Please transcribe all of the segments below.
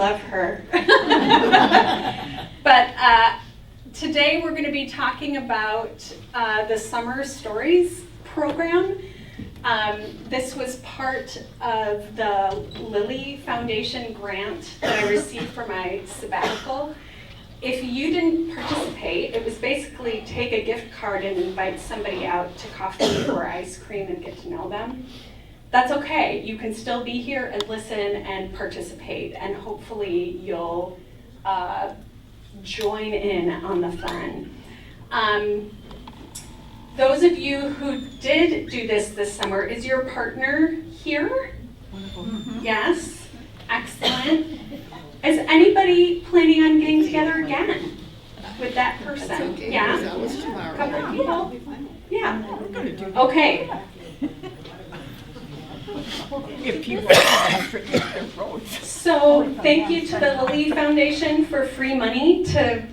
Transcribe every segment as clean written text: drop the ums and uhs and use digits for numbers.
love her. But today we're going to be talking about the Summer Stories program. This was part of the Lilly Foundation grant that I received for my sabbatical. If you didn't participate, it was basically take a gift card and invite somebody out to coffee or ice cream and get to know them. That's okay. You can still be here and listen and participate, and hopefully you'll join in on the fun. Those of you who did do this summer, is your partner here? Mm-hmm. Yes, excellent. Is anybody planning on getting together again with that person? That's okay, yeah, that was tomorrow. a couple of people. Yeah. Okay. If people have their roads. So thank you to the Lilly Foundation for free money to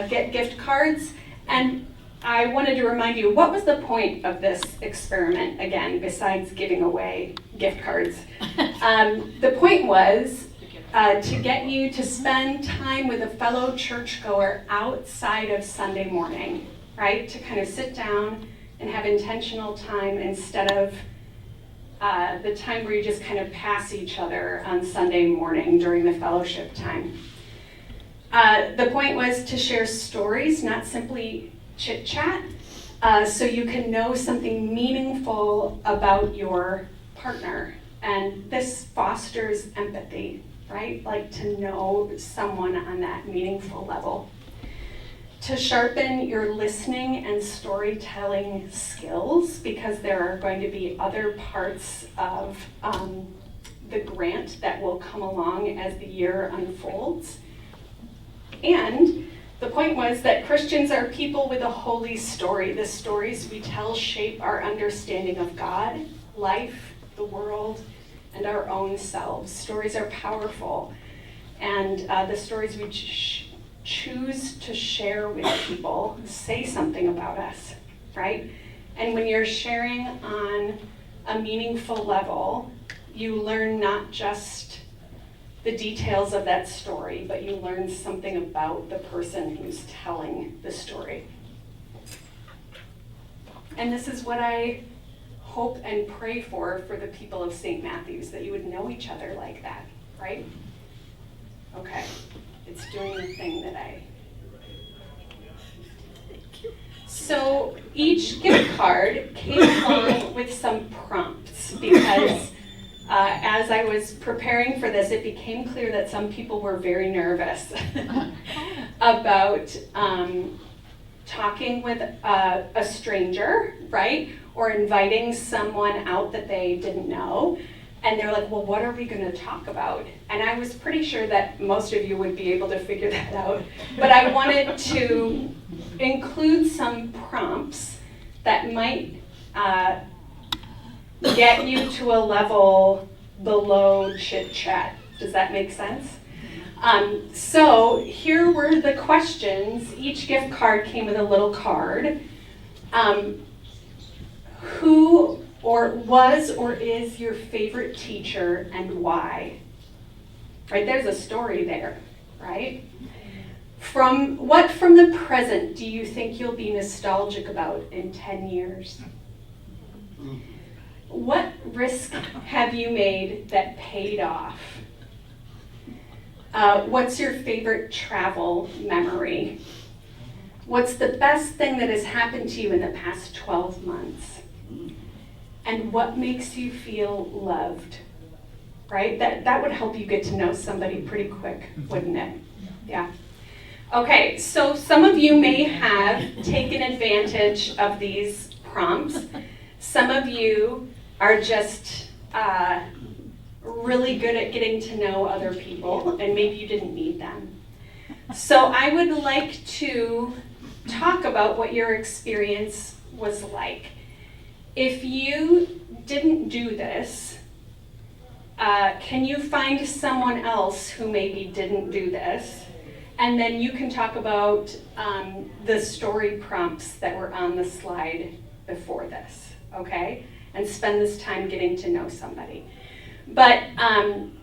get gift cards. And I wanted to remind you, what was the point of this experiment, again, besides giving away gift cards? The point was to get you to spend time with a fellow churchgoer outside of Sunday morning, right? To kind of sit down and have intentional time instead of the time where you just kind of pass each other on Sunday morning during the fellowship time. The point was to share stories, not simply chit chat, so you can know something meaningful about your partner. And this fosters empathy, right? Like to know someone on that meaningful level. To sharpen your listening and storytelling skills, because there are going to be other parts of the grant that will come along as the year unfolds. And the point was that Christians are people with a holy story. The stories we tell shape our understanding of God, life, the world, and our own selves. Stories are powerful, and the stories we choose to share with people say something about us, right? And when you're sharing on a meaningful level, you learn not just the details of that story, but you learn something about the person who's telling the story. And this is what I hope and pray for the people of St. Matthew's, that you would know each other like that, right? Okay. It's doing the thing that I... So each gift card came along with some prompts, because as I was preparing for this, it became clear that some people were very nervous about talking with a stranger, right? Or inviting someone out that they didn't know. And they're like, well, what are we going to talk about? And I was pretty sure that most of you would be able to figure that out. But I wanted to include some prompts that might get you to a level below chit chat. Does that make sense? So here were the questions. Each gift card came with a little card. Who or was or is your favorite teacher and why? Right, there's a story there, right? From the present do you think you'll be nostalgic about in 10 years? What risk have you made that paid off? What's your favorite travel memory? What's the best thing that has happened to you in the past 12 months? And what makes you feel loved, right? That would help you get to know somebody pretty quick, wouldn't it? Yeah. Okay, so some of you may have taken advantage of these prompts. Some of you are just really good at getting to know other people, and maybe you didn't need them. So I would like to talk about what your experience was like. If you didn't do this, can you find someone else who maybe didn't do this? And then you can talk about the story prompts that were on the slide before this, okay? And spend this time getting to know somebody. But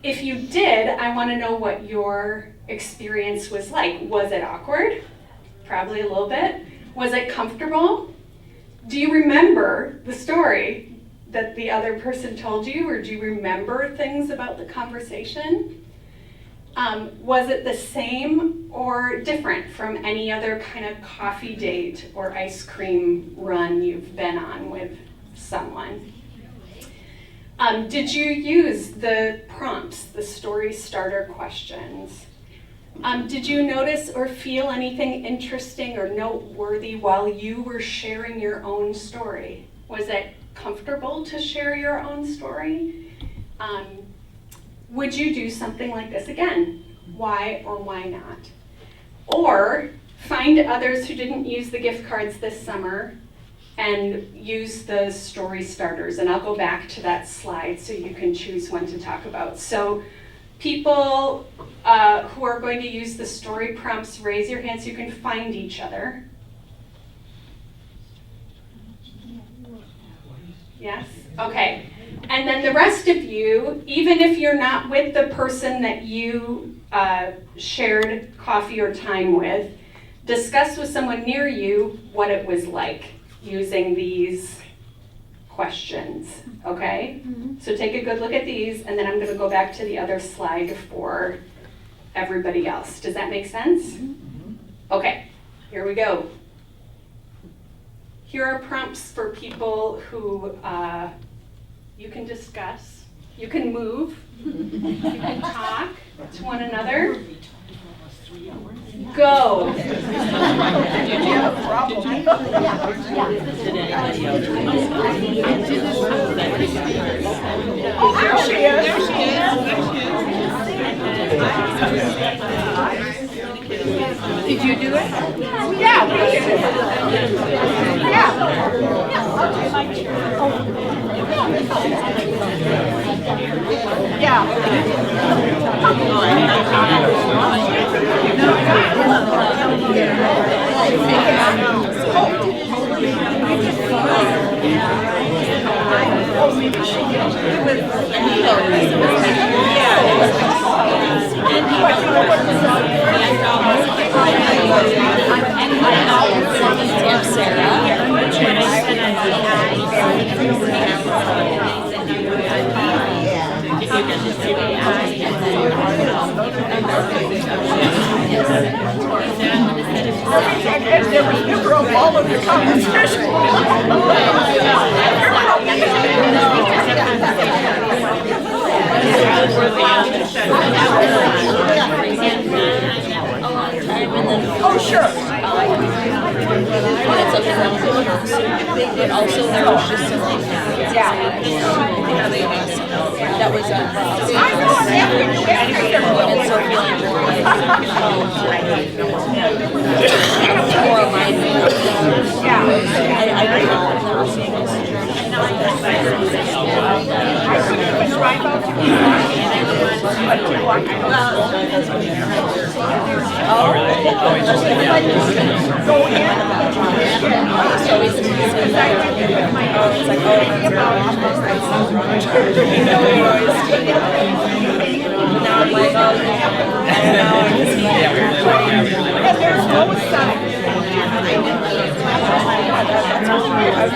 if you did, I want to know what your experience was like. Was it awkward? Probably a little bit. Was it comfortable? Do you remember the story that the other person told you, or do you remember things about the conversation? Was it the same or different from any other kind of coffee date or ice cream run you've been on with someone? Did you use the prompts, the story starter questions? Did you notice or feel anything interesting or noteworthy while you were sharing your own story? Was it comfortable to share your own story? Would you do something like this again? Why or why not? Or find others who didn't use the gift cards this summer and use the story starters. And I'll go back to that slide so you can choose one to talk about. So people who are going to use the story prompts, raise your hand so you can find each other. Yes? Okay. And then the rest of you, even if you're not with the person that you shared coffee or time with, discuss with someone near you what it was like using these questions, okay? Mm-hmm. So take a good look at these, and then I'm going to go back to the other slide for everybody else. Does that make sense? Mm-hmm. Okay, here we go. Here are prompts for people who you can discuss, you can move, you can talk to one another. Go. Did you have a problem? Oh, there she is. There she is. Did you do it? Yeah, we did it. Yeah. Yeah. And there was never a wall of the competition. Oh, sure. But also there was just something that was I know, and so more aligned. Yeah. I don't know. I couldn't even drive out to go in. So it's now I'm like, and there's no sign.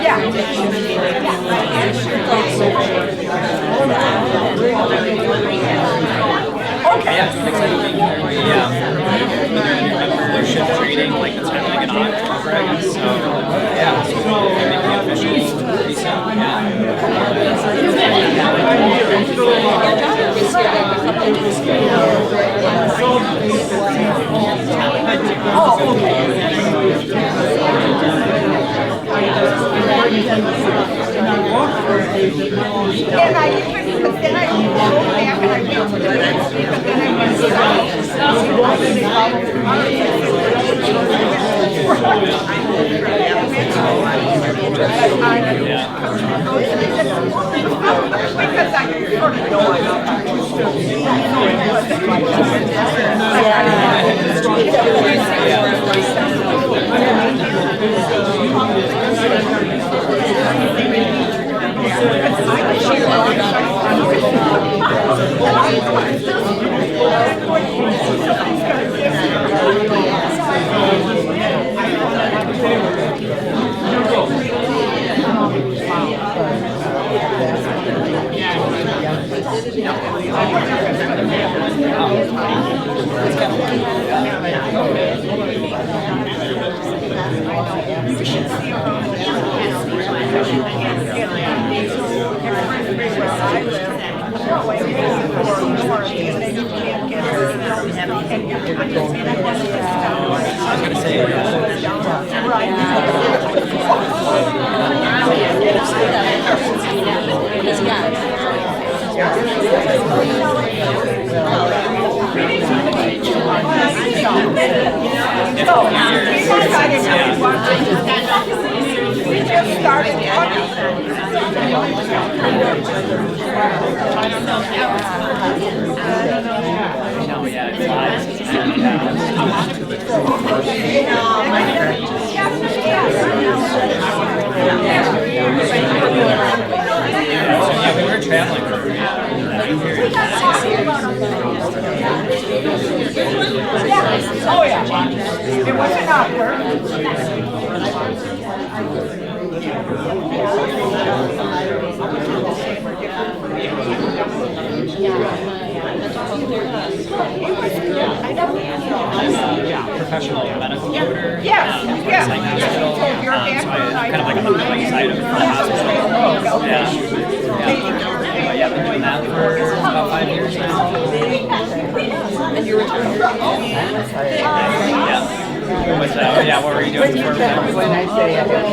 Yeah. Okay. Yeah. Membership trading, like it's kind of like an offer, I guess. So, yeah, so making it official pretty soon. And I even, but then I drove back and I went to the next week, but then I went because I sort of know I We just started talking. Yeah, we were traveling for Oh, yeah. It wasn't awkward. professional medical order. Yes, yes. Like hospital. So your So I kind of like on the billing side of the hospital. Yeah. But yeah, I've been doing that for about 5 years now. And you returned your Yeah. Yeah, what were you doing before that? when I say yeah. Well,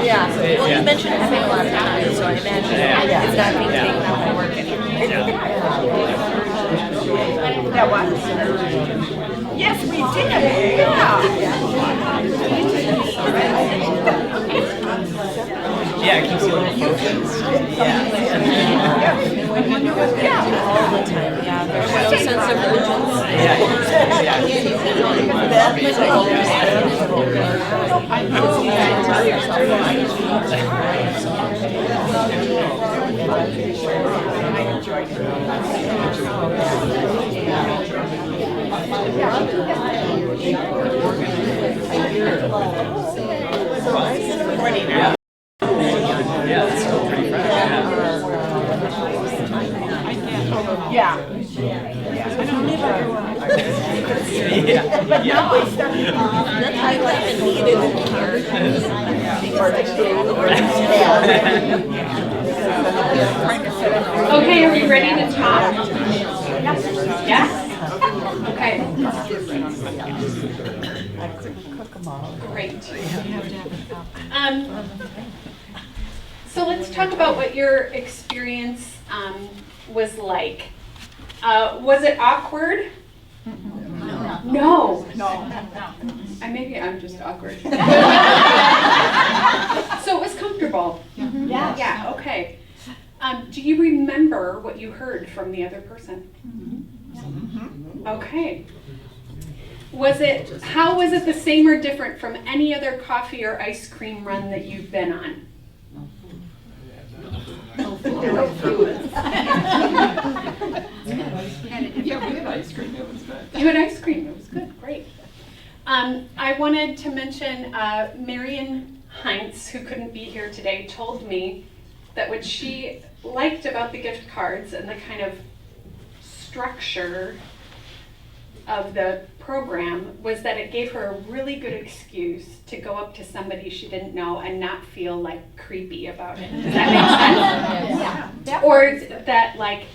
Yeah. you mentioned having a lot of time, so I imagine it's not being taken up by work anymore. That was? Yes, we did. Yeah. Yeah, it keeps you a little focused. Yeah. All the time, yeah. There's no sense of urgency. Yeah, it's still pretty fresh. Yeah. But now I started, that's how I like and needed here. Okay, are we ready to talk? Yes? Okay. Great. So let's talk about what your experience was like. Was it awkward? No. Maybe I'm just awkward. So it was comfortable? Yeah. Yeah, okay. Do you remember what you heard from the other person? Okay. How was it the same or different from any other coffee or ice cream run that you've been on? Yeah, we had ice cream, it was good. You had ice cream, it was good, great. I wanted to mention Marion Heinz, who couldn't be here today, told me that what she liked about the gift cards and the kind of structure of the program was that it gave her a really good excuse to go up to somebody she didn't know and not feel like creepy about it. Does that make sense? Yeah. Or that like,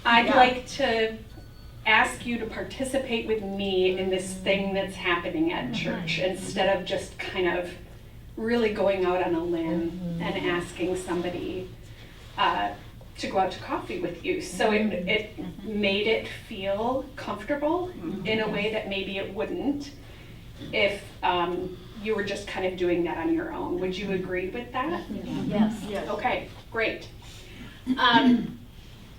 I'd like to ask you to participate with me in this thing that's happening at church instead of just kind of really going out on a limb and asking somebody to go out to coffee with you. So it made it feel comfortable in a way that maybe it wouldn't if you were just kind of doing that on your own. Would you agree with that? Yes. Okay, great.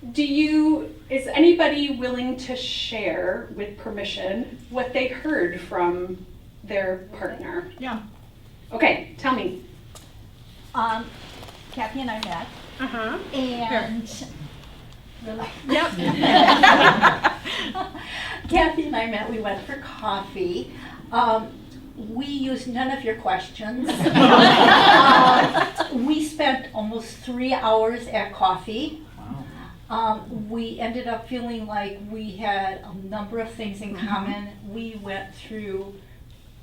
Is anybody willing to share with permission what they heard from their partner? Yeah. Okay, tell me. Kathy and I met, Uh-huh. and Really? Yep. Kathy and I met, we went for coffee. We used none of your questions. We spent almost 3 hours at coffee. We ended up feeling like we had a number of things in common. We went through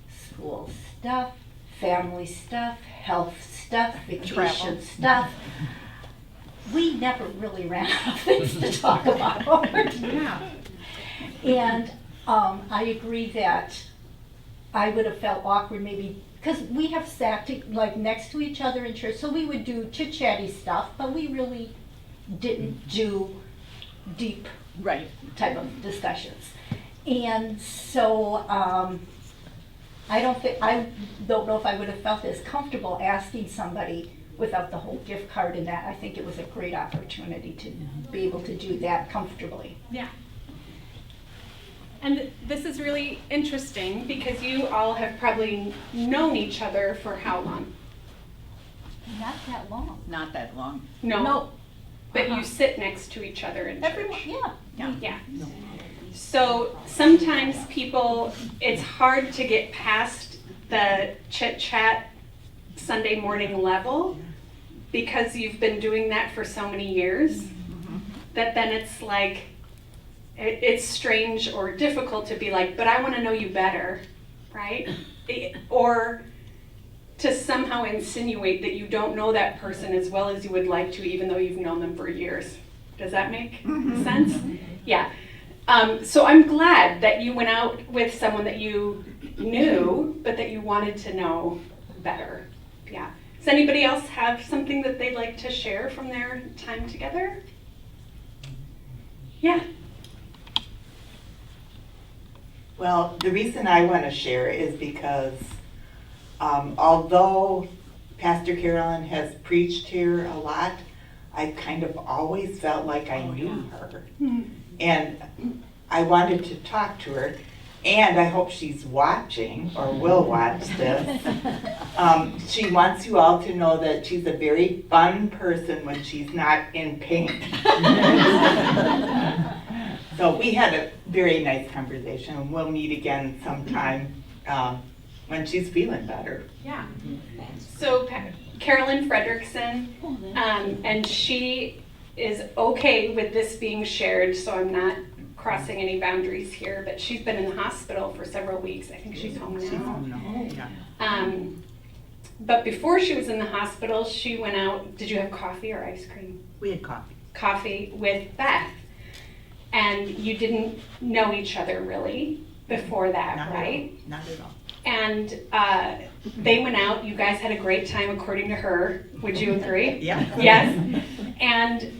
school stuff, family stuff, health stuff, vacation stuff. We never really ran out of things to talk about. Yeah. And I agree that I would have felt awkward maybe, because we have sat like next to each other in church, so we would do chit-chatty stuff, but we really didn't do deep Right. type of discussions. And so I don't know if I would have felt as comfortable asking somebody without the whole gift card and that. I think it was a great opportunity to be able to do that comfortably. Yeah. And this is really interesting because you all have probably known each other for how long? Not that long. Not that long. No. But you sit next to each other in church. Everyone, yeah. Yeah. So sometimes people, it's hard to get past the chit chat Sunday morning level because you've been doing that for so many years that then it's like, it's strange or difficult to be like, but I want to know you better, right? Or to somehow insinuate that you don't know that person as well as you would like to, even though you've known them for years. Does that make sense? Yeah. So I'm glad that you went out with someone that you knew, but that you wanted to know better. Yeah. Does anybody else have something that they'd like to share from their time together? Yeah. Well, the reason I want to share is because although Pastor Carolyn has preached here a lot, I kind of always felt like I knew her. And I wanted to talk to her, and I hope she's watching or will watch this. She wants you all to know that she's a very fun person when she's not in pain. So we had a very nice conversation, and we'll meet again sometime when she's feeling better. Yeah. So Carolyn Fredrickson, and she is okay with this being shared, so I'm not crossing any boundaries here, but she's been in the hospital for several weeks. I think she's home now. But before she was in the hospital, she went out, did you have coffee or ice cream? We had coffee. Coffee with Beth. And you didn't know each other really before that, Not right? Not at all. And they went out, you guys had a great time according to her, would you agree? Yeah. Yes. And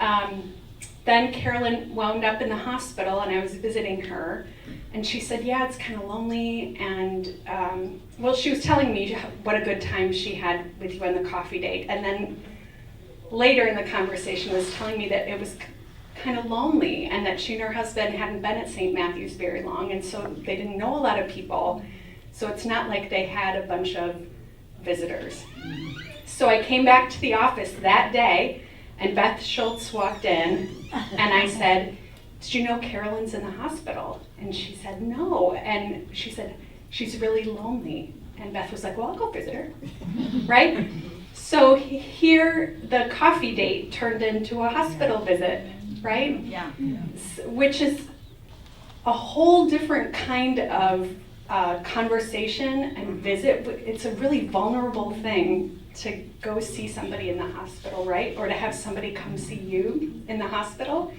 then Carolyn wound up in the hospital and I was visiting her and she said, yeah, it's kind of lonely. And well, she was telling me what a good time she had with you on the coffee date. And then later in the conversation was telling me that it was kind of lonely and that she and her husband hadn't been at St. Matthew's very long. And so they didn't know a lot of people. So it's not like they had a bunch of visitors. So I came back to the office that day and Beth Schultz walked in and I said, did you know Carolyn's in the hospital? And she said, no. And she said, she's really lonely. And Beth was like, well, I'll go visit her, right? So here the coffee date turned into a hospital visit, right? Yeah. Which is a whole different kind of conversation and visit. It's a really vulnerable thing to go see somebody in the hospital, right? Or to have somebody come see you in the hospital.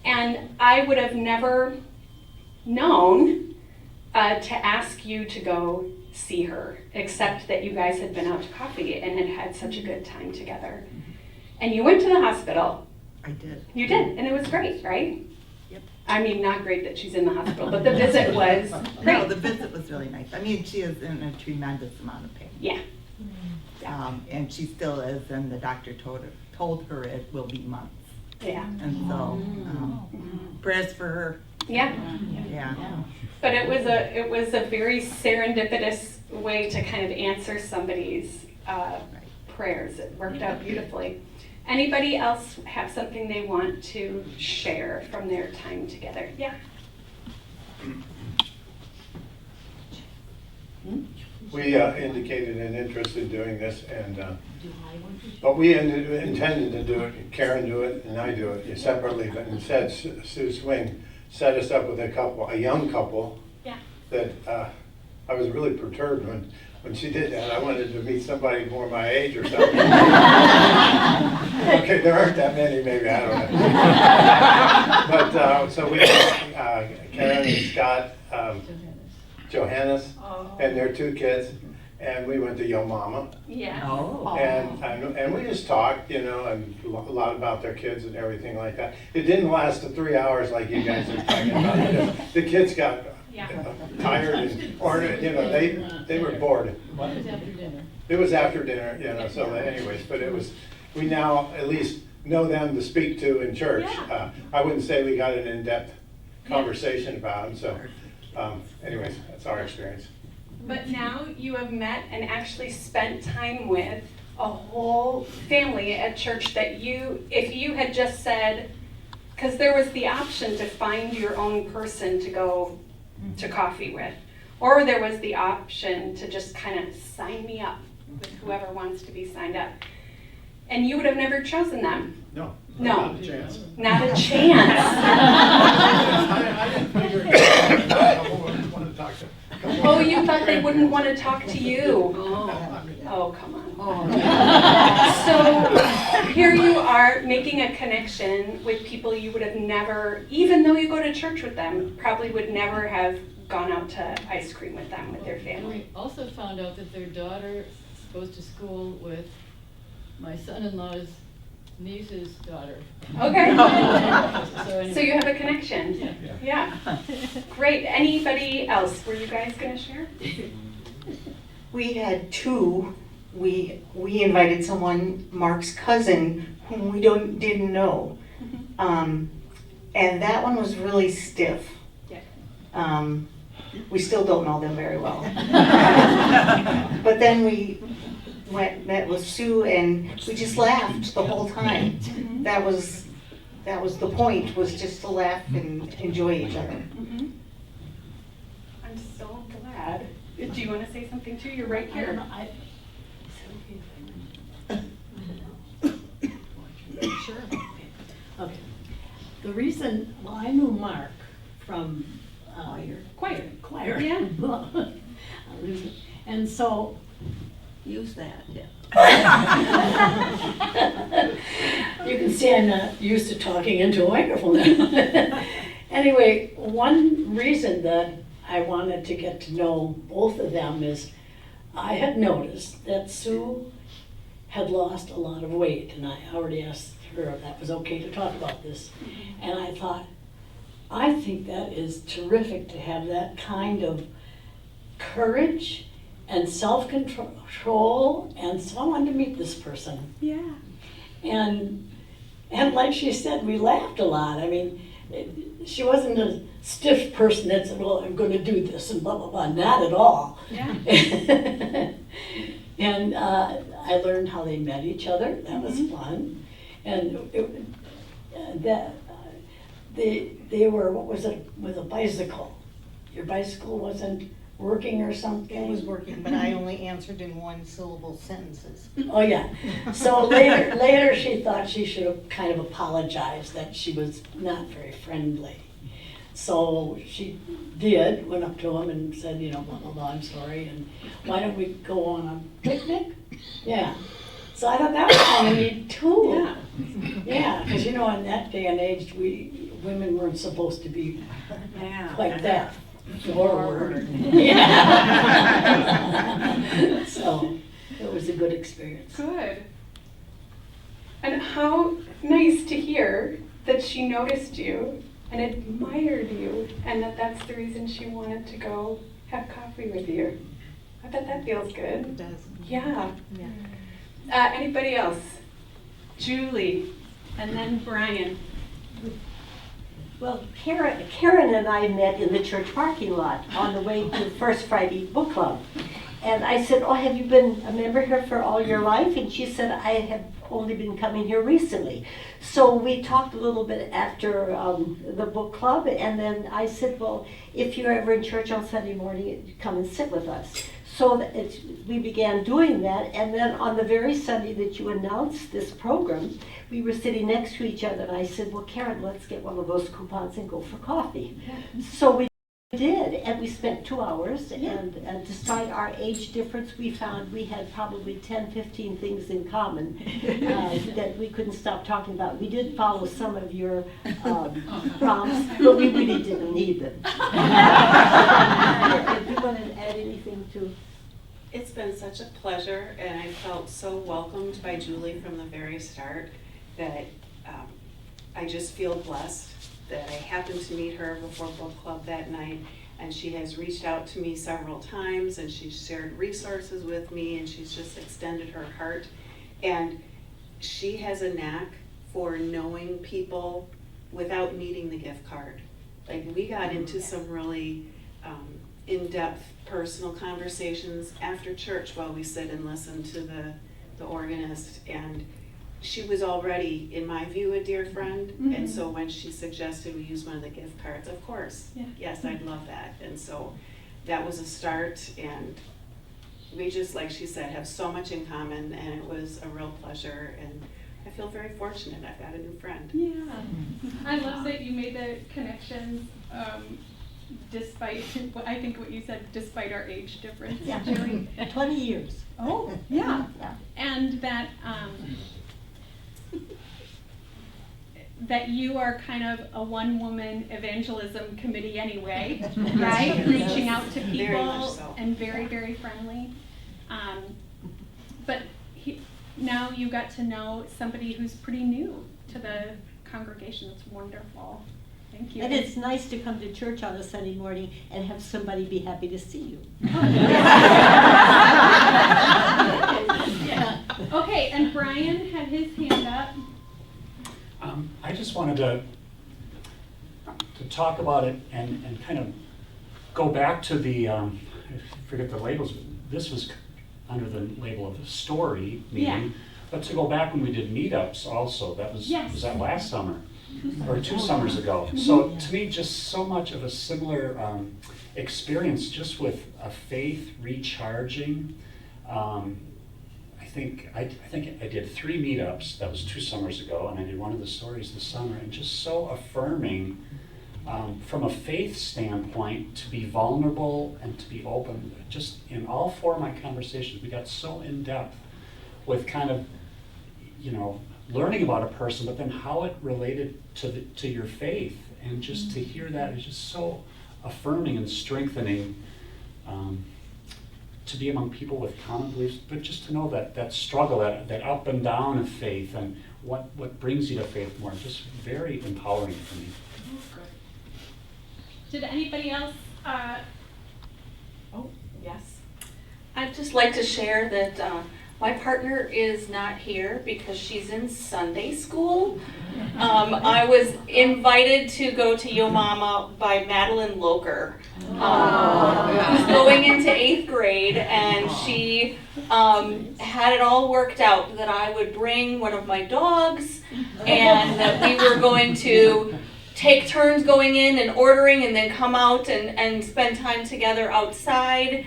And I would have never known to ask you to go see her, except that you guys had been out to coffee and had had such a good time together. And you went to the hospital. I did. You did, and it was great, right? Yep. I mean, not great that she's in the hospital, but the visit was great. No, the visit was really nice. I mean, she is in a tremendous amount of pain. Yeah. And she still is, and the doctor told her it will be months. Yeah. And so, prayers for her. Yeah. Yeah. But it was a very serendipitous way to kind of answer somebody's prayers. It worked out beautifully. Anybody else have something they want to share from their time together? Yeah. We indicated an interest in doing this, and but we intended to do it. Karen do it, and I do it separately. But instead, Sue Swing set us up with a young couple. Yeah. That I was really perturbed when she did that. I wanted to meet somebody more my age or something. Okay, there aren't that many, maybe, I don't know. But so we, Karen and Scott, Johannes, and their 2 kids, and we went to Yo Mama. Yeah. And we just talked, and a lot about their kids and everything like that. It didn't last the 3 hours like you guys are talking about. Because the kids got tired or they were bored. It was after dinner. It was after dinner, so anyways, but we now at least know them to speak to in church. Yeah. I wouldn't say we got an in-depth conversation about them, so anyways, that's our experience. But now you have met and actually spent time with a whole family at church that if you had just said, because there was the option to find your own person to go to coffee with, or there was the option to just kind of sign me up with whoever wants to be signed up. And you would have never chosen them. No. No. Not a chance. Not a chance. I didn't figure I wanted to talk to. Oh, you thought they wouldn't want to talk to you. Oh, come on. So here you are making a connection with people you would have never, even though you go to church with them, probably would never have gone out to ice cream with them, with their family. We also found out that their daughter goes to school with my son-in-law's niece's daughter. Okay. So anyway. So you have a connection. Yeah. Great. Anybody else? Were you guys going to share? We had 2. We invited someone, Mark's cousin, whom we didn't know, and that one was really stiff. Yeah. We still don't know them very well. But then we met with Sue, and we just laughed the whole time. That was the point, was just to laugh and enjoy each other. I'm so glad. Do you want to say something too? You're right here. Sure. Okay. The reason, I knew Mark from choir. Yeah. And so, Use that, yeah. you can see I'm not used to talking into a microphone. Anyway, one reason that I wanted to get to know both of them is I had noticed that Sue had lost a lot of weight, and I already asked her if that was okay to talk about this. And I thought, I think that is terrific to have that kind of courage and self-control, and so I wanted to meet this person. Yeah. And like she said, we laughed a lot. I mean, she wasn't a stiff person that said, well, I'm going to do this and blah, blah, blah. Not at all. Yeah. And I learned how they met each other. That was fun. And they were, what was it, with a bicycle. Your bicycle wasn't working or something? It was working, but I only answered in 1-syllable sentences. Oh, yeah. So later she thought she should have kind of apologized that she was not very friendly. So she went up to him and said, blah, blah, blah, I'm sorry, and why don't we go on a picnic? Yeah. So I thought that was kind of neat too. Yeah. Yeah, because in that day and age, women weren't supposed to be like that. Forward. Yeah. So it was a good experience. Good. And how nice to hear that she noticed you and admired you, and that's the reason she wanted to go have coffee with you. I bet that feels good. It does. Yeah. Anybody else? Julie, and then Brian. Well, Karen and I met in the church parking lot on the way to First Friday Book Club. And I said, oh, have you been a member here for all your life? And she said, I have only been coming here recently. So we talked a little bit after the book club, and then I said, well, if you're ever in church on Sunday morning, come and sit with us. So we began doing that, and then on the very Sunday that you announced this program, we were sitting next to each other, and I said, well, Karen, let's get one of those coupons and go for coffee. So we did, and we spent 2 hours, and despite our age difference, we found we had probably 10, 15 things in common that we couldn't stop talking about. We did follow some of your prompts, but we really didn't need them. If you want to add anything to... It's been such a pleasure, and I felt so welcomed by Julie from the very start that I just feel blessed that I happened to meet her before book club that night, and she has reached out to me several times, and she's shared resources with me, and she's just extended her heart. And she has a knack for knowing people without needing the gift card. Like, we got into some really in-depth personal conversations after church while we sit and listen to the organist, and she was already, in my view, a dear friend. And so when she suggested we use one of the gift cards, of course, yes, I'd love that. And so that was a start, and we just, like she said, have so much in common, and it was a real pleasure, and I feel very fortunate I've got a new friend. Yeah, I love that you made the connections despite, I think what you said, despite our age difference. Yeah, Julie. 20 years. Oh, yeah. Yeah. And that that you are kind of a one-woman evangelism committee anyway, right? Reaching out to Very much people so. and very, very friendly. But now you got to know somebody who's pretty new to the congregation. It's wonderful. Thank you. And it's nice to come to church on a Sunday morning and have somebody be happy to see you. Yeah. Okay, and Brian had his hand up. I just wanted to talk about it and kind of go back to the, I forget the labels, this was under the label of the story meeting. Yeah. But to go back when we did meetups also, that was, Yes. was that last summer? Or 2 summers ago. So to me, just so much of a similar experience just with a faith recharging. I think I did 3 meetups, that was 2 summers ago, and I did one of the stories this summer, and just so affirming from a faith standpoint to be vulnerable and to be open. Just in all 4 of my conversations, we got so in depth with kind of, learning about a person, but then how it related to your faith, and just to hear that is just so affirming and strengthening. To be among people with common beliefs, but just to know that struggle, that up and down of faith, and what brings you to faith more, just very empowering for me. Did anybody else? Oh, yes. I'd just like to share that my partner is not here because she's in Sunday school. I was invited to go to Yo Mama by Madeline Loker, who's going into 8th grade, and she had it all worked out that I would bring one of my dogs, and that we were going to take turns going in and ordering, and then come out and spend time together outside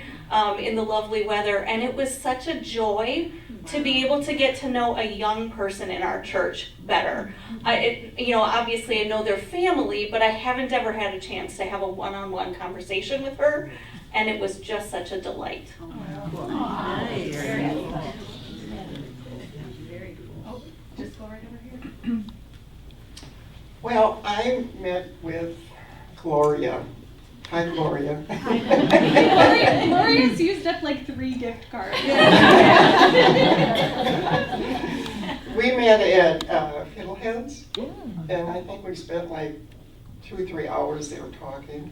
in the lovely weather. And it was such a joy to be able to get to know a young person in our church better. Obviously I know their family, but I haven't ever had a chance to have a one-on-one conversation with her, and it was just such a delight. Nice. Very cool. Very cool. Oh, just go right over here. Well, I met with Gloria. Hi, Gloria. Gloria's used up like 3 gift cards. We met at Fiddleheads, and I think we spent like 2 or 3 hours there talking.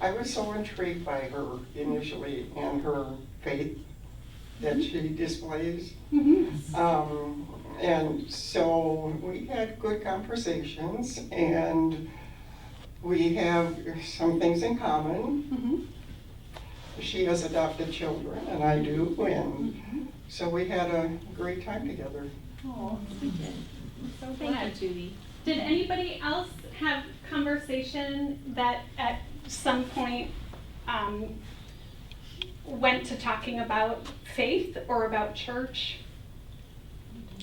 I was so intrigued by her initially and her faith that she displays. And so we had good conversations, and we have some things in common. She has adopted children, and I do, and so we had a great time together. Oh, so Thank you, Judy. Did anybody else have conversation that at some point went to talking about faith or about church?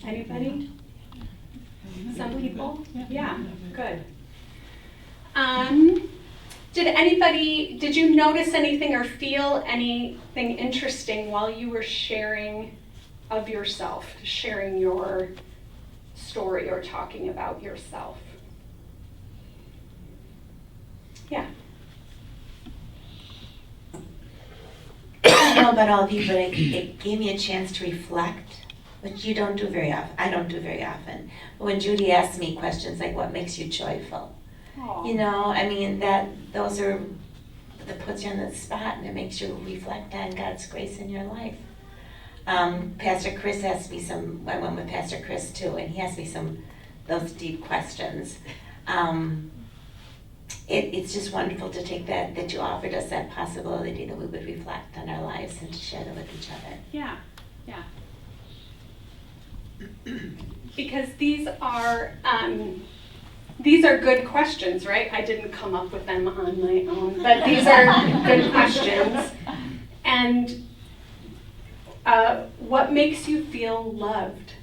Anybody? Some people? Yeah, good. Did you notice anything or feel anything interesting while you were sharing of yourself, sharing your story or talking about yourself? Yeah. I don't know about all of you, but it gave me a chance to reflect, which you don't do very often. I don't do very often. But when Judy asked me questions like, what makes you joyful? Aww. You know, I mean, that puts you on the spot and it makes you reflect on God's grace in your life. Pastor Chris asked me I went with Pastor Chris too, and he asked me those deep questions. It's just wonderful to take that you offered us that possibility that we would reflect on our lives and to share them with each other. Yeah, yeah. Because these are good questions, right? I didn't come up with them on my own, but these are good questions. And what makes you feel loved,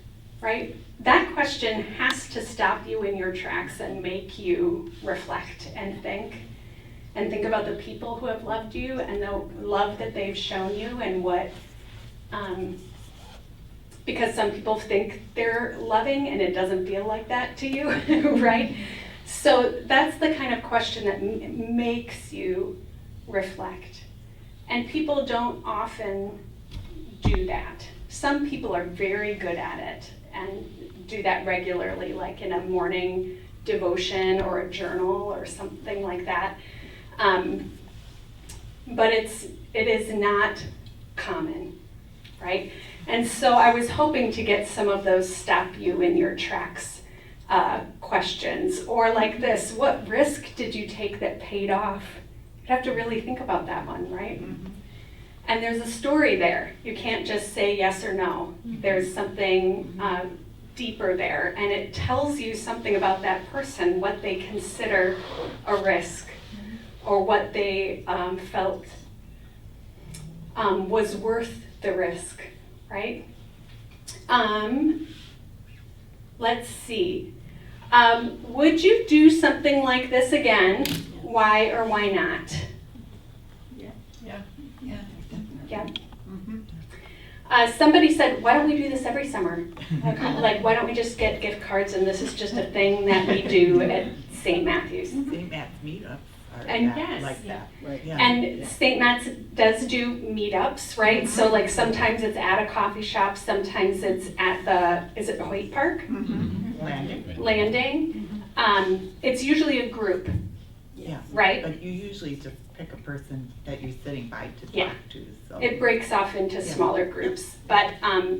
right? That question has to stop you in your tracks and make you reflect and think about the people who have loved you and the love that they've shown you and what, because some people think they're loving and it doesn't feel like that to you, right? So that's the kind of question that makes you reflect. And people don't often do that. Some people are very good at it and do that regularly, like in a morning devotion or a journal or something like that. But it is not common, right? And so I was hoping to get some of those stop you in your tracks questions, or like this: what risk did you take that paid off? You'd have to really think about that one, right? Mm-hmm. And there's a story there. You can't just say yes or no. There's something deeper there, and it tells you something about that person, what they consider a risk, or what they felt was worth the risk, right? Let's see. Would you do something like this again? Why or why not? Yeah. Somebody said, why don't we do this every summer? Like, why don't we just get gift cards and this is just a thing that we do at St. Matthew's? St. Matt's meetup. And yes. Like that, right? Yeah. And St. Matt's does do meetups, right? So like sometimes it's at a coffee shop, sometimes it's at is it Hoyt Park? Landing. It's usually a group. Yeah. Right? But you usually just pick a person that you're sitting by to talk to. So. It breaks off into smaller groups. But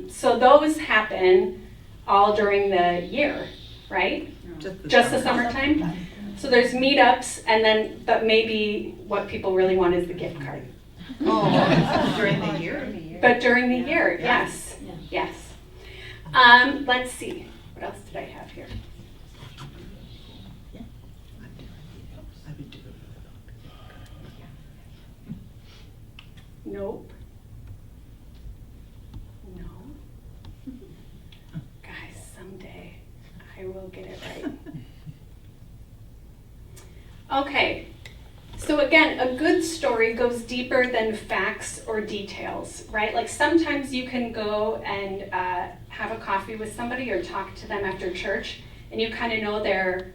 so those happen all during the year, right? Just the summertime? So there's meetups, and then, but maybe what people really want is the gift card. Oh, during the year? But during the year, yes, yes. Let's see, what else did I have here? Nope. No. Guys, someday I will get it right. Okay, so again, a good story goes deeper than facts or details, right? Like sometimes you can go and have a coffee with somebody or talk to them after church, and you kind of know their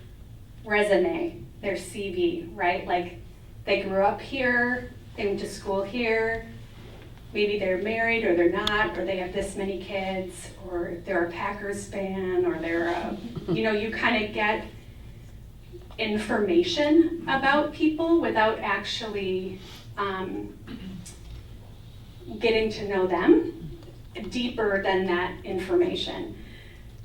resume, their CV, right? Like they grew up here, they went to school here, maybe they're married or they're not, or they have this many kids, or they're a Packers fan, or they're you kind of get information about people without actually getting to know them deeper than that information.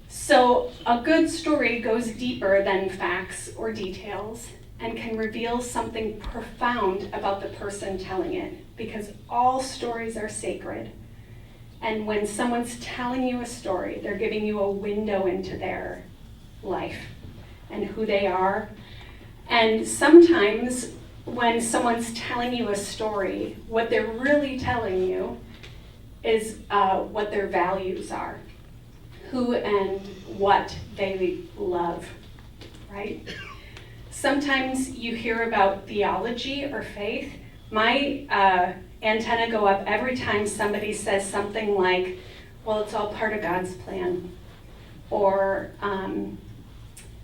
So a good story goes deeper than facts or details and can reveal something profound about the person telling it, because all stories are sacred And when someone's telling you a story, they're giving you a window into their life and who they are. And sometimes when someone's telling you a story, what they're really telling you is what their values are, who and what they love, right? Sometimes you hear about theology or faith. My antenna go up every time somebody says something like, well, it's all part of God's plan, or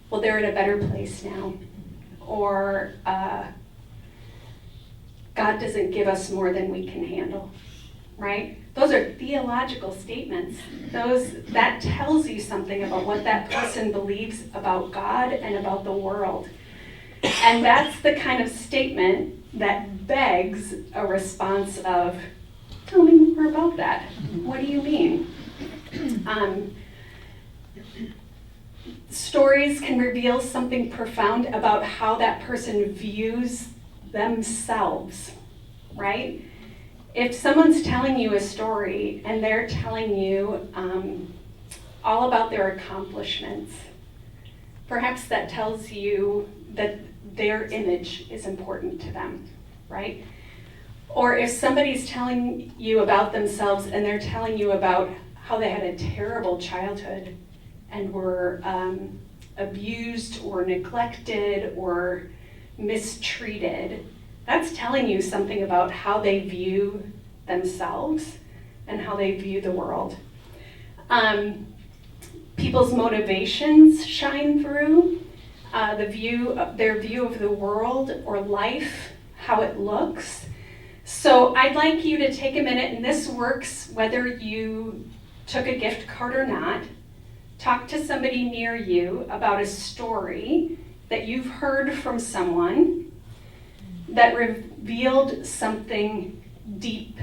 well, they're in a better place now, or God doesn't give us more than we can handle, right? Those are theological statements. That tells you something about what that person believes about God and about the world. And that's the kind of statement that begs a response of, tell me more about that. What do you mean? Stories can reveal something profound about how that person views themselves, right? If someone's telling you a story and they're telling you all about their accomplishments, perhaps that tells you that their image is important to them, right? Or if somebody's telling you about themselves and they're telling you about how they had a terrible childhood and were abused or neglected or mistreated, that's telling you something about how they view themselves and how they view the world. People's motivations shine through, their view of the world or life, how it looks. So I'd like you to take a minute, and this works whether you took a gift card or not. Talk to somebody near you about a story that you've heard from someone that revealed something deep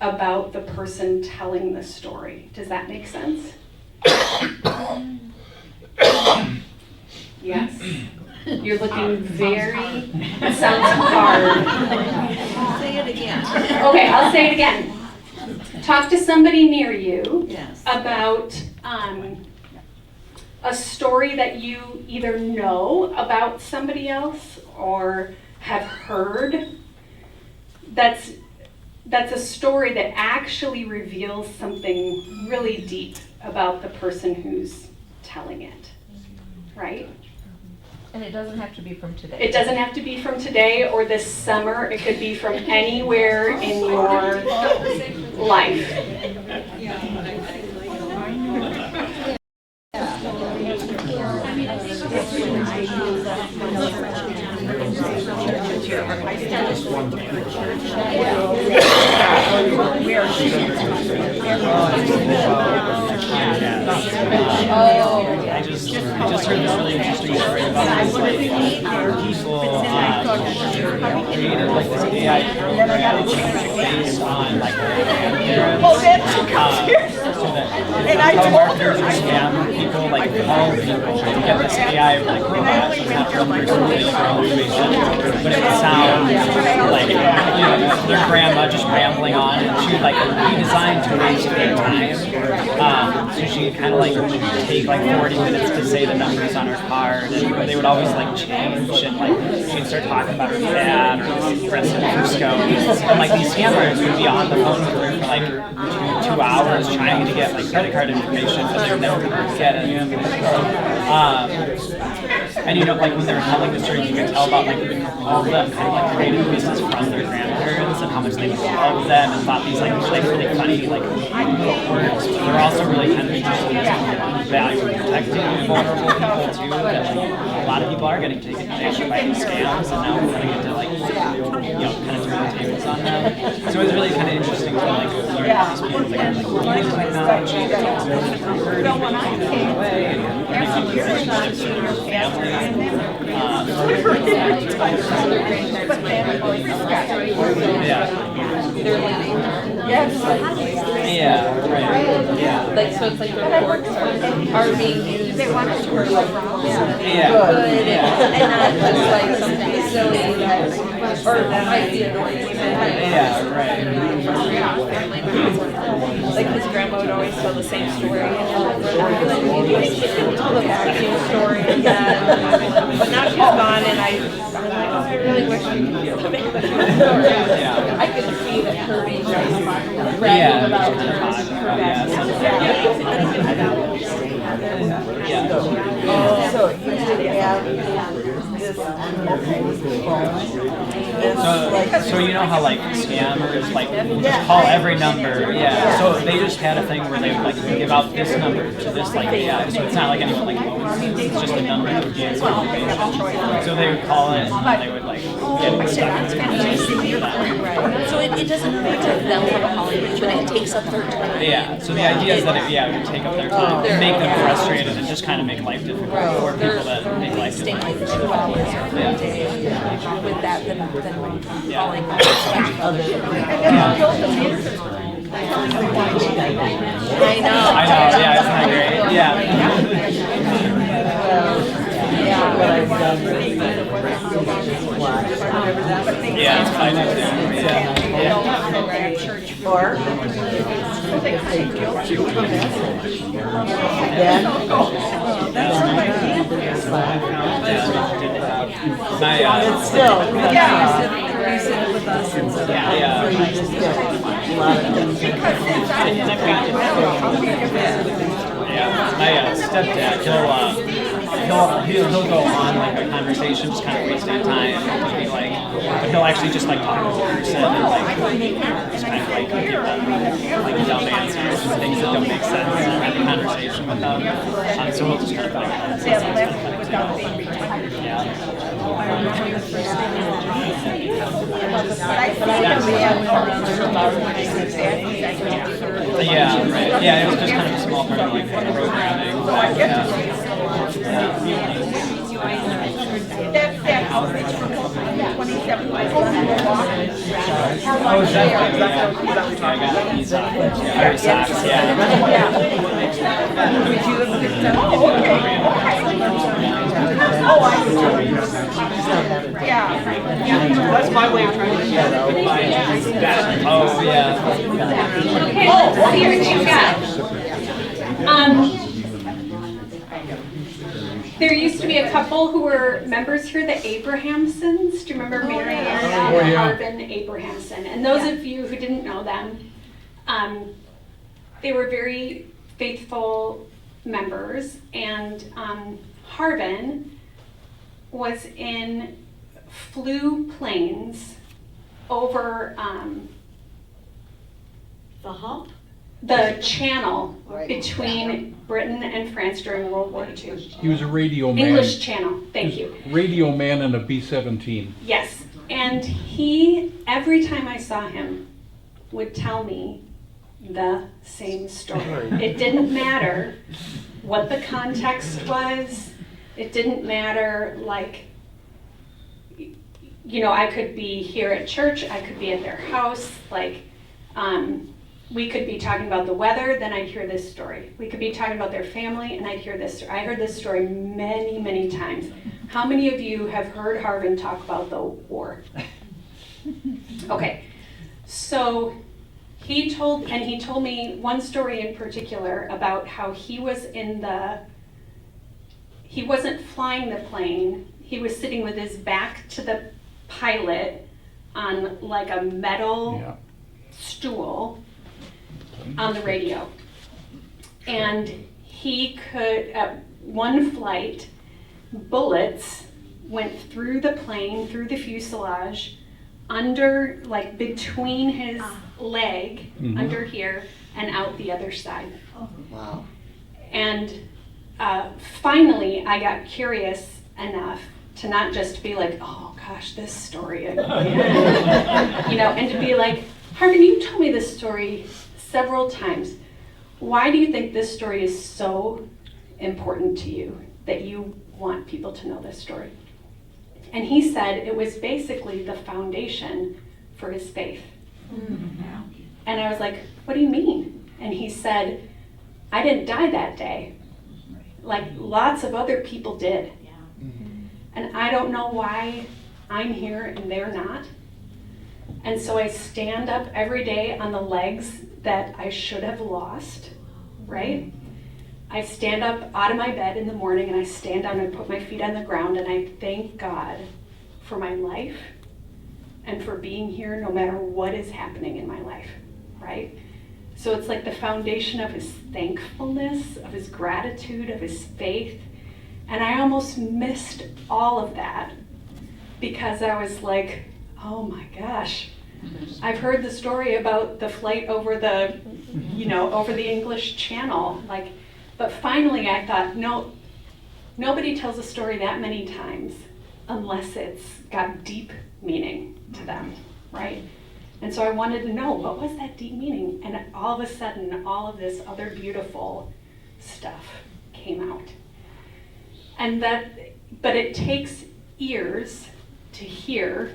about the person telling the story. Does that make sense? Yes? You're looking very, it sounds hard. Say it again. Okay, I'll say it again. Talk to somebody near you about a story that you either know about somebody else or have heard that's a story that actually reveals something really deep about the person who's telling it, right? And it doesn't have to be from today. It doesn't have to be from today or this summer. It could be from anywhere in your life. I just heard this really interesting story about these people created like this AI program based on like so that telemarketers or scam people like call people to get this AI like robot, so not one person really your information, but it would sound like their grandma just rambling on, and she would like be designed to waste their time. So she kind of like take like 40 minutes to say the numbers on her card, and they would always like change, and like she'd start talking about her dad or this recipe for scones, and like these scammers would be on the phone with her for like 2 hours trying to get like credit card information, but they would never get it. And you know, like when they were telling the story, you could tell about like all of them kind of like created pieces from their grandparents and how much they loved them and thought these like really funny like words. They're also really kind of interested in value of protecting vulnerable people too. And like, a lot of people are getting taken advantage of by these scams, and now we're going to get to like kind of turn the tables on them. So it was really kind of interesting to like learn about these people that are like using technology to hurt in a way and connecting relationships with their family. Yeah, right. Yeah. Like, so it's like the reports are being used. They want us to work good and not just like something. silly, or might be annoying. Yeah, right. Like his grandma would always tell the same story, and tell the vacuum story again. But now she's gone, and I'm like, oh, I really wish we could hear the vacuum story. I could see that Kirby was bragging about her vacuum. So you did have this. So you know how like scammers like just call every number, yeah. So they just had a thing where they would like give out this number to this like AI. So it's not like anyone like knows. It's just a number that would be its information. So they would call it and then they would like get stuck. So it doesn't affect them from calling you, but it takes up their time. Yeah. So the idea is that it would take up their time, make them frustrated, and just kind of make life difficult for people that make life difficult. Like 2 hours every day with that than calling other. I know. Yeah, it's not great. Yeah. Yeah, I do too. Yeah. Or? It's still. My stepdad, he'll go on like a conversation, just kind of wasting time. He'll be like, but he'll actually just like talk to the person and like just kind of like give them like dumb answers, things that don't make sense, and have a conversation with them. So we'll just kind of like yeah, right. Yeah, it was just kind of a small part of like programming. But, yeah. Oh, is that I got these socks, yeah. That's my way of trying to get out. Oh, yeah. Okay, let's see what you got. There used to be a couple who were members here, the Abrahamsons. Do you remember Mary and Marvin Abrahamson? And those of you who didn't know them, they were very faithful members. And Harvin was in flew planes over the hump? The channel between Britain and France during World War II. He was a radio man. English channel, thank you. Radio man in a B-17. Yes, and he, every time I saw him, would tell me the same story. It didn't matter what the context was. It didn't matter, like, you know, I could be here at church, I could be at their house, like, we could be talking about the weather, then I'd hear this story. We could be talking about their family, and I'd hear this story. I heard this story many, many times. How many of you have heard Harvin talk about the war? Okay, so he told me one story in particular about how he wasn't flying the plane, he was sitting with his back to the pilot on like a metal stool on the radio. And he could, at one flight, bullets went through the plane, through the fuselage, under, like between his leg, under here, and out the other side. Oh, wow. And finally, I got curious enough to not just be like, oh gosh, this story again, you know, and to be like, Harvin, you told me this story several times. Why do you think this story is so important to you that you want people to know this story? And he said it was basically the foundation for his faith. And I was like, what do you mean? And he said, I didn't die that day. Like lots of other people did. And I don't know why I'm here and they're not. And so I stand up every day on the legs that I should have lost, right? I stand up out of my bed in the morning and I stand down and put my feet on the ground and I thank God for my life and for being here no matter what is happening in my life, right? So it's like the foundation of his thankfulness, of his gratitude, of his faith. And I almost missed all of that because I was like, oh my gosh, I've heard the story about the flight over the, over the English Channel. But finally I thought, no, nobody tells a story that many times unless it's got deep meaning to them, right? And so I wanted to know, what was that deep meaning? And all of a sudden, all of this other beautiful stuff came out. But it takes ears to hear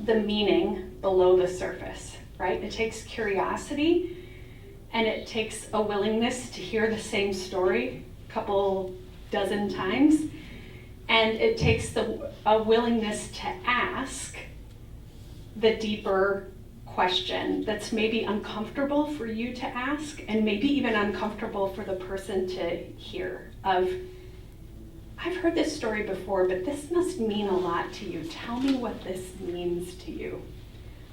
the meaning below the surface, right? It takes curiosity, and it takes a willingness to hear the same story a couple dozen times, and it takes a willingness to ask the deeper question that's maybe uncomfortable for you to ask, and maybe even uncomfortable for the person to hear of, I've heard this story before, but this must mean a lot to you. Tell me what this means to you.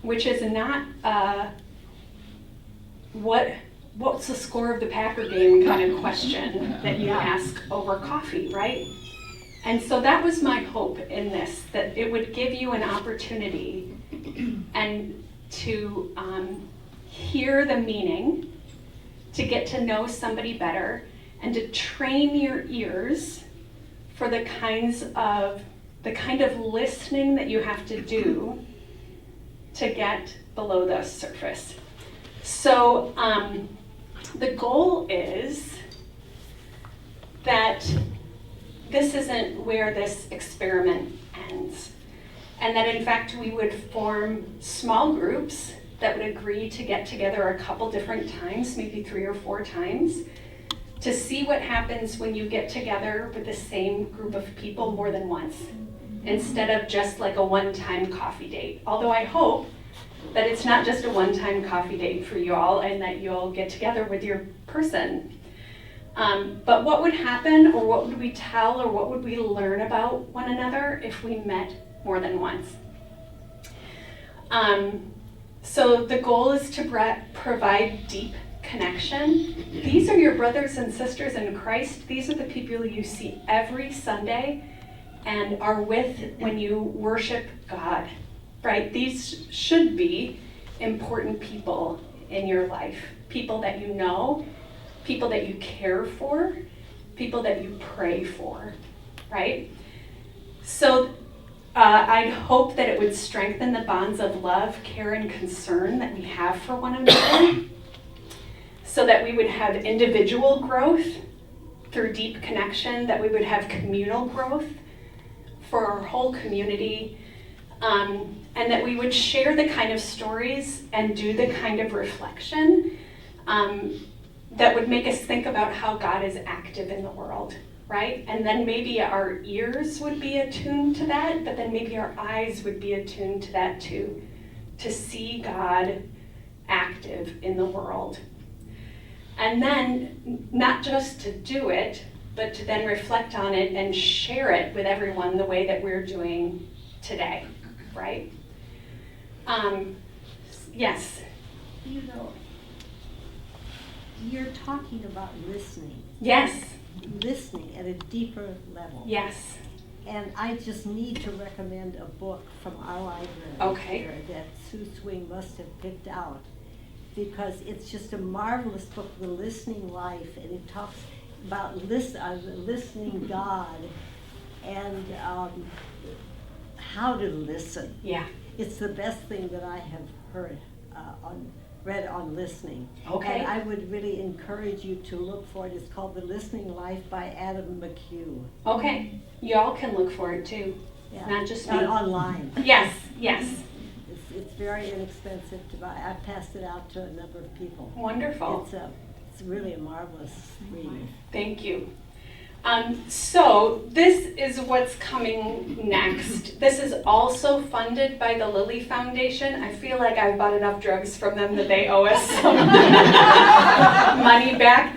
Which is not what's the score of the Packer game kind of question that you ask over coffee, right? And so that was my hope in this, that it would give you an opportunity and to hear the meaning, to get to know somebody better, and to train your ears for the kind of listening that you have to do to get below the surface. So the goal is that this isn't where this experiment ends, and that in fact we would form small groups that would agree to get together a couple different times, maybe 3 or 4 times, to see what happens when you get together with the same group of people more than once, instead of just like a one-time coffee date. Although I hope that it's not just a one-time coffee date for you all and that you'll get together with your person. But what would happen, or what would we tell, or what would we learn about one another if we met more than once? So the goal is to provide deep connection. These are your brothers and sisters in Christ. These are the people you see every Sunday and are with when you worship God, right? These should be important people in your life. People that you know, people that you care for, people that you pray for, right? So I'd hope that it would strengthen the bonds of love, care, and concern that we have for one another, so that we would have individual growth through deep connection, that we would have communal growth for our whole community, and that we would share the kind of stories and do the kind of reflection that would make us think about how God is active in the world, right? And then maybe our ears would be attuned to that, but then maybe our eyes would be attuned to that too, to see God active in the world. And then not just to do it, but to then reflect on it and share it with everyone the way that we're doing today, right? Yes? You know, you're talking about listening. Yes. Listening at a deeper level. Yes. And I just need to recommend a book from our library Okay. here that Sue Swing must have picked out, because it's just a marvelous book, The Listening Life, and it talks about listening God and how to listen. Yeah. It's the best thing that I have heard read on listening. Okay. And I would really encourage you to look for it. It's called The Listening Life by Adam McHugh. Okay. Y'all can look for it too, not just me. Online. Yes, yes. It's very inexpensive to buy. I've passed it out to a number of people. Wonderful. It's really a marvelous read. Thank you. So this is what's coming next. This is also funded by the Lilly Foundation. I feel like I've bought enough drugs from them that they owe us some money back.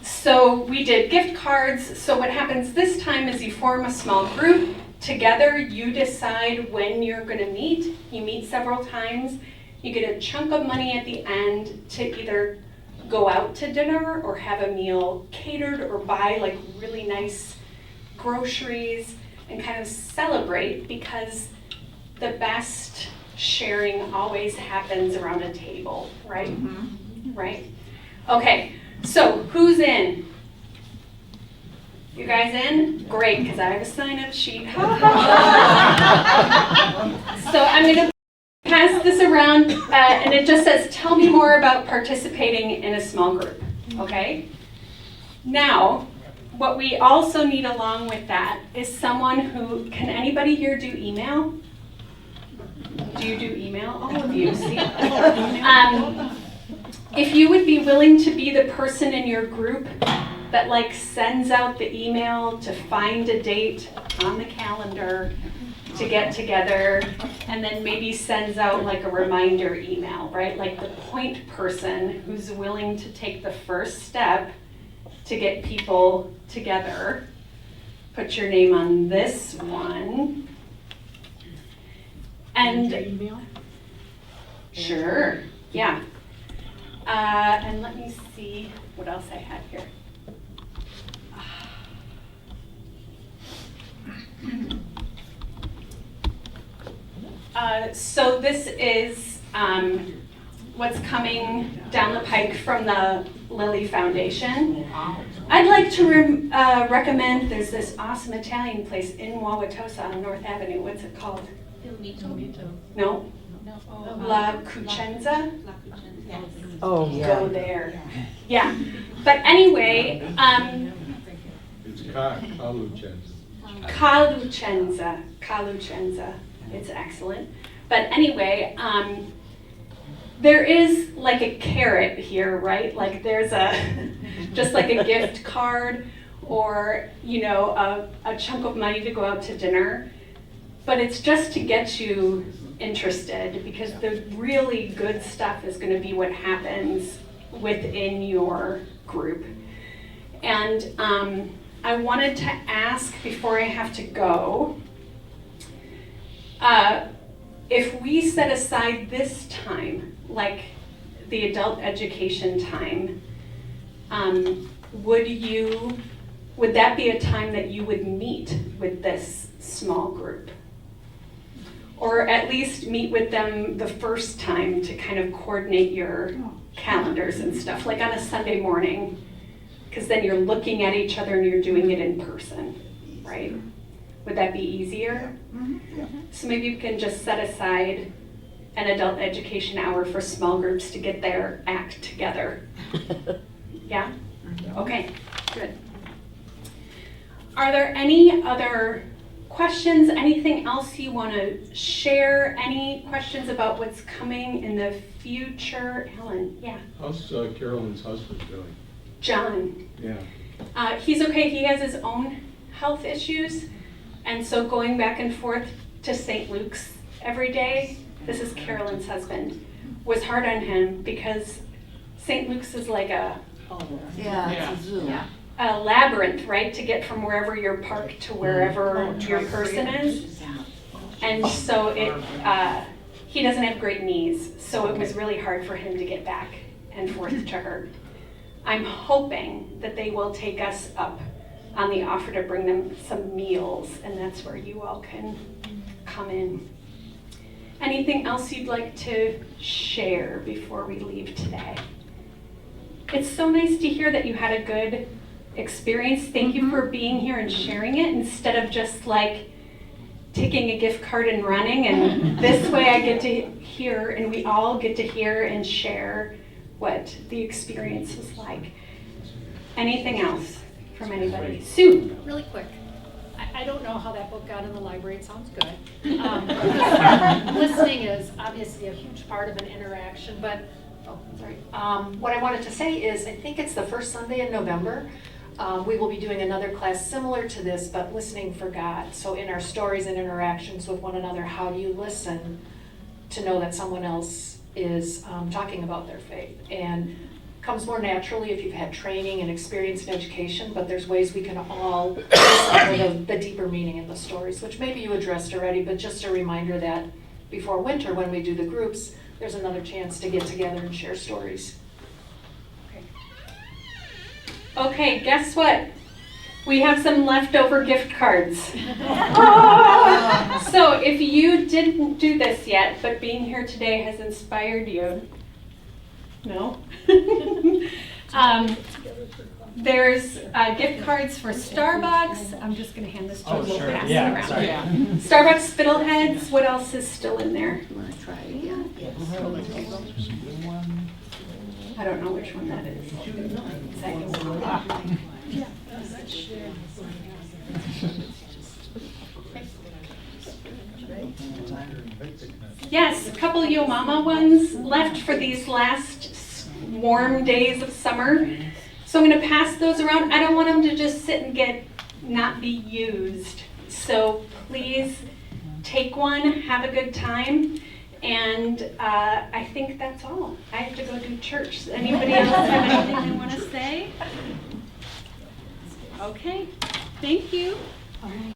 So we did gift cards. So what happens this time is you form a small group. Together you decide when you're going to meet. You meet several times. You get a chunk of money at the end to either go out to dinner or have a meal catered or buy like really nice groceries and kind of celebrate, because the best sharing always happens around a table, right? Right? Okay, so who's in? You guys in? Great, because I have a sign-up sheet. So I'm going to pass this around, and it just says, tell me more about participating in a small group, okay? Now, what we also need along with that is someone who, can anybody here do email? Do you do email? All of you, see? If you would be willing to be the person in your group that like sends out the email to find a date on the calendar to get together, and then maybe sends out like a reminder email, right? Like the point person who's willing to take the first step to get people together. Put your name on this one. And email? Sure, yeah. And let me see what else I had here. So this is what's coming down the pike from the Lilly Foundation. I'd like to recommend, there's this awesome Italian place in Wauwatosa on North Avenue. What's it called? Il Mito. No? La Cucenza? Oh, Go there. Yeah. But anyway, It's Kaluchenza. Calucenza. It's excellent. But anyway, there is like a carrot here, right? Like there's just like a gift card or, you know, a chunk of money to go out to dinner. But it's just to get you interested, because the really good stuff is going to be what happens within your group. And I wanted to ask before I have to go, if we set aside this time, like the adult education time, would that be a time that you would meet with this small group? Or at least meet with them the first time to kind of coordinate your calendars and stuff, like on a Sunday morning, because then you're looking at each other and you're doing it in person, right? Would that be easier? So maybe you can just set aside an adult education hour for small groups to get their act together. Yeah? Okay, good. Are there any other questions? Anything else you want to share? Any questions about what's coming in the future? Helen, yeah. How's Carolyn's husband doing? John. Yeah. He's okay. He has his own health issues. And so going back and forth to St. Luke's every day, this is Carolyn's husband, was hard on him because St. Luke's is like a labyrinth, right? To get from wherever you're parked to wherever your person is. And so he doesn't have great knees, so it was really hard for him to get back and forth to her. I'm hoping that they will take us up on the offer to bring them some meals, and that's where you all can come in. Anything else you'd like to share before we leave today? It's so nice to hear that you had a good experience. Thank you for being here and sharing it instead of just like taking a gift card and running. And this way I get to hear, and we all get to hear and share what the experience was like. Anything else from anybody? Sue. Really quick. I don't know how that book got in the library. It sounds good. Listening is obviously a huge part of an interaction, but what I wanted to say is I think it's the first Sunday in November. we will be doing another class similar to this, but listening for God. So in our stories and interactions with one another, how do you listen to know that someone else is talking about their faith? And comes more naturally if you've had training and experience in education, but there's ways we can all listen for the deeper meaning in the stories, which maybe you addressed already, but just a reminder that before winter, when we do the groups, there's another chance to get together and share stories. Okay, guess what? We have some leftover gift cards. So if you didn't do this yet, but being here today has inspired you, no? There's gift cards for Starbucks. I'm just going to hand this to you. We'll pass it around. Sorry. Starbucks, Fiddleheads. What else is still in there? You want to try again? Yes. I don't know which one that is. Second one. Yes, a couple Yo Mama ones left for these last warm days of summer. So I'm going to pass those around. I don't want them to just sit and not be used. So please take one, have a good time. And I think that's all. I have to go do church. Does anybody else have anything they want to say? Okay, thank you.